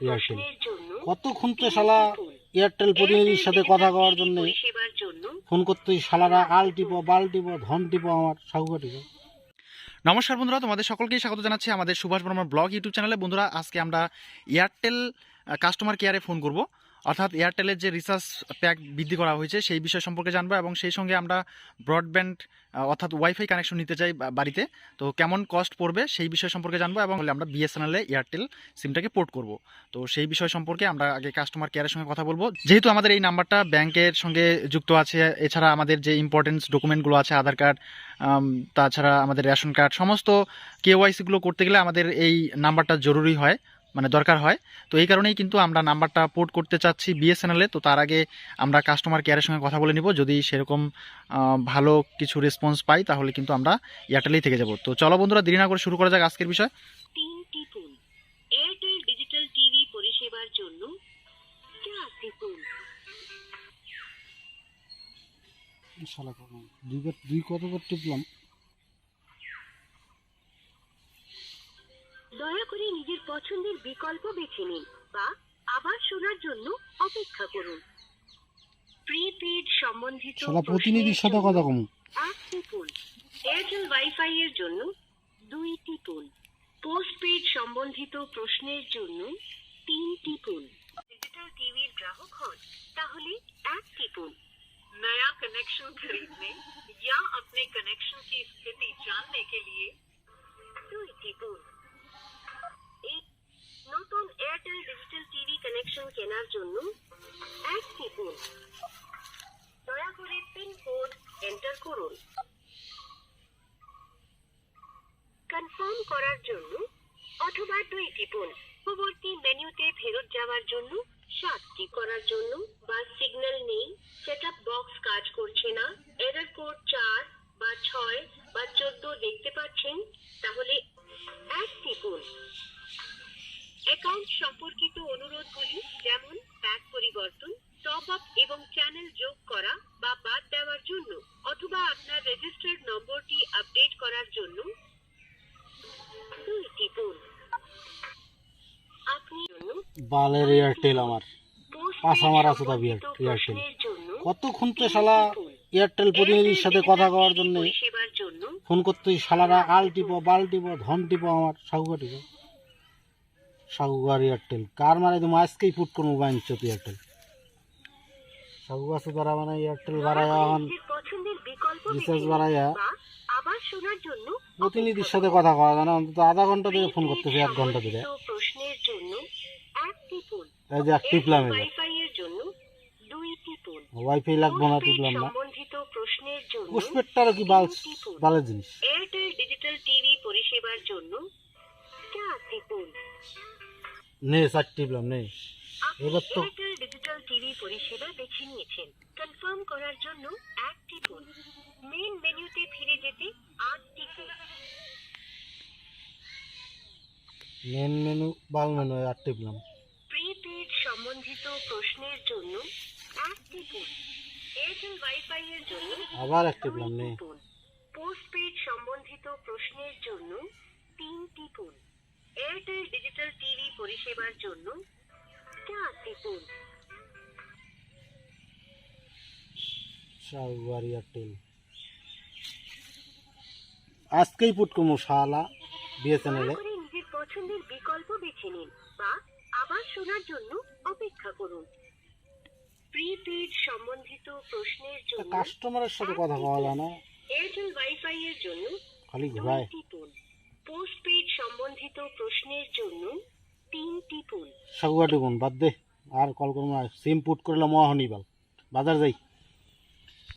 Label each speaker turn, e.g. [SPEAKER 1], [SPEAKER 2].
[SPEAKER 1] Airtel কতক্ষণ তো শালা এয়ারটেল প্রতিনিধির সাথে কথা কওয়ার জন্য ফোন করতেই শালারা আল টিপো বাল টিপো ধন টিপো আমার সাগুয়া টিপো।
[SPEAKER 2] নমস্কার বন্ধুরা, তোমাদের সকলকেই স্বাগত জানাচ্ছি আমাদের সুভাষ বর্মার ব্লগ ইউটিউব চ্যানেলে। বন্ধুরা, আজকে আমরা এয়ারটেল কাস্টমার কেয়ারে ফোন করব, অর্থাৎ এয়ারটেলের যে রিচার্জ প্যাক বৃদ্ধি করা হয়েছে সেই বিষয় সম্পর্কে জানবো এবং সেই সঙ্গে আমরা ব্রডব্যান্ড অর্থাৎ ওয়াইফাই কানেকশন নিতে চাই বাড়িতে, তো কেমন কস্ট পড়বে সেই বিষয় সম্পর্কে জানবো এবং আমরা বিএসএনএলে এয়ারটেল সিমটাকে পোর্ট করব। তো সেই বিষয় সম্পর্কে আমরা আগে কাস্টমার কেয়ারের সঙ্গে কথা বলবো, যেহেতু আমাদের এই নাম্বারটা ব্যাংকের সঙ্গে যুক্ত আছে। এছাড়া আমাদের যে ইম্পর্টেন্স ডকুমেন্টগুলো আছে, আধার কার্ড, তাছাড়া আমাদের রেশন কার্ড, সমস্ত কেওয়াইসিগুলো করতে গেলে আমাদের এই নাম্বারটা জরুরি হয়, মানে দরকার হয়। তো এই কারণেই কিন্তু আমরা নাম্বারটা পোর্ট করতে চাচ্ছি বিএসএনএলে। তো তার আগে আমরা কাস্টমার কেয়ারের সঙ্গে কথা বলে নিব, যদি সেরকম ভালো কিছু রেসপন্স পাই তাহলে কিন্তু আমরা এয়ারটেলেই থেকে যাব। তো চলো বন্ধুরা, দেরি না করে শুরু করা যাক আজকের বিষয়।
[SPEAKER 3] এয়ারটেল ডিজিটাল টিভি পরিষেবার জন্য
[SPEAKER 1] শালা দুই কতবার টিপলাম।
[SPEAKER 3] দয়া করে নিজের পছন্দের বিকল্প বেছে নিন বা আবার শোনার জন্য অপেক্ষা করুন। প্রিপেড সম্বন্ধিত
[SPEAKER 1] শালা প্রতিনিধির সাথে কথা কম।
[SPEAKER 3] এক টিপুন। এয়ারটেল ওয়াইফাই এর জন্য 2 টিপুন। পোস্টপেড সম্বন্ধিত প্রশ্নের জন্য 3 টিপুন। ডিজিটাল টিভির গ্রাহক হন তাহলে 1 টিপুন। नया कनेक्शन खरीदने या अपने कनेक्शन की स्थिति जानने के लिए 2 টিপুন। নতুন এয়ারটেল ডিজিটাল টিভি কানেকশন কেনার জন্য 1 টিপুন। দয়া করে পিন কোড এন্টার করুন। কনফার্ম করার জন্য অথবা 2 টিপুন। পরবর্তী মেনুতে ফেরত যাওয়ার জন্য 7 টি করার জন্য বা সিগন্যাল নেই, সেটআপ বক্স কাজ করছে না, এরর কোড 4 বা 6 বা 14 দেখতে পাচ্ছেন, তাহলে 1 টিপুন। অ্যাকাউন্ট সম্পর্কিত অনুরোধগুলি যেমন প্যাক পরিবর্তন, টপ আপ এবং চ্যানেল যোগ করা বা বাদ দেওয়ার জন্য অথবা আপনার রেজিস্টার্ড নম্বরটি আপডেট করার জন্য 2 টিপুন। আপনি
[SPEAKER 1] বালের এয়ারটেল আমার পাঁচ আমার আছে দাবি এয়ারটেল কতক্ষণ তো শালা এয়ারটেল প্রতিনিধির সাথে কথা কওয়ার জন্য ফোন করতেই শালারা আল টিপো বাল টিপো ধন টিপো আমার সাগুয়া টিপো। সাগুয়ার এয়ারটেল কার মারে তুমি আজকেই ফুট করবো বাইন চোখ এয়ারটেল সাগুয়া সুদারা মানে এয়ারটেল বাড়ায় এখন রিচার্জ বাড়াইয়া
[SPEAKER 3] আবার শোনার জন্য
[SPEAKER 1] প্রতিনিধির সাথে কথা কওয়া যায় না, অন্তত আধা ঘন্টা ধরে ফোন করতেছে, 1 ঘন্টা ধরে।
[SPEAKER 3] প্রশ্নের জন্য 1 টিপুন।
[SPEAKER 1] এই যে টিপলাম,
[SPEAKER 3] ওয়াইফাই এর জন্য 2 টিপুন।
[SPEAKER 1] ওয়াইফাই লাগবো না, টিপলাম না।
[SPEAKER 3] সম্বন্ধিত প্রশ্নের জন্য
[SPEAKER 1] পোস্টপেডটারও কি বালের জিনিস।
[SPEAKER 3] এয়ারটেল ডিজিটাল টিভি পরিষেবার জন্য 4 টিপুন।
[SPEAKER 1] নে 4 টিপলাম নে। এবার তো
[SPEAKER 3] এয়ারটেল ডিজিটাল টিভি পরিষেবা বেছে নিয়েছেন। কনফার্ম করার জন্য 1 টিপুন। মেইন মেনুতে ফিরে যেতে 8 টিপুন।
[SPEAKER 1] মেন মেনু বাল মেনু 8 টিপলাম।
[SPEAKER 3] প্রিপেড সম্বন্ধিত প্রশ্নের জন্য 1 টিপুন। এয়ারটেল ওয়াইফাই এর জন্য
[SPEAKER 1] আবার 1 টিপলাম নে।
[SPEAKER 3] পোস্টপেড সম্বন্ধিত প্রশ্নের জন্য 3 টিপুন। এয়ারটেল ডিজিটাল টিভি পরিষেবার জন্য 4 টিপুন।
[SPEAKER 1] সাগুয়ার এয়ারটেল আজকেই পুট করবো শালা বিএসএনএল এ।
[SPEAKER 3] নিজের পছন্দের বিকল্প বেছে নিন বা আবার শোনার জন্য অপেক্ষা করুন। প্রিপেড সম্বন্ধিত প্রশ্নের জন্য
[SPEAKER 1] কাস্টমারের সাথে কথা বলা যায় না,
[SPEAKER 3] এয়ারটেল ওয়াইফাই এর জন্য
[SPEAKER 1] খালি ঘুরায়।
[SPEAKER 3] 2 টিপুন। পোস্টপেড সম্বন্ধিত প্রশ্নের জন্য 3 টিপুন।
[SPEAKER 1] সাগুয়া টিপুন বাদ দে, আর কল করবো না। সিম পুট করলে মহানিবাল বাজার যাই।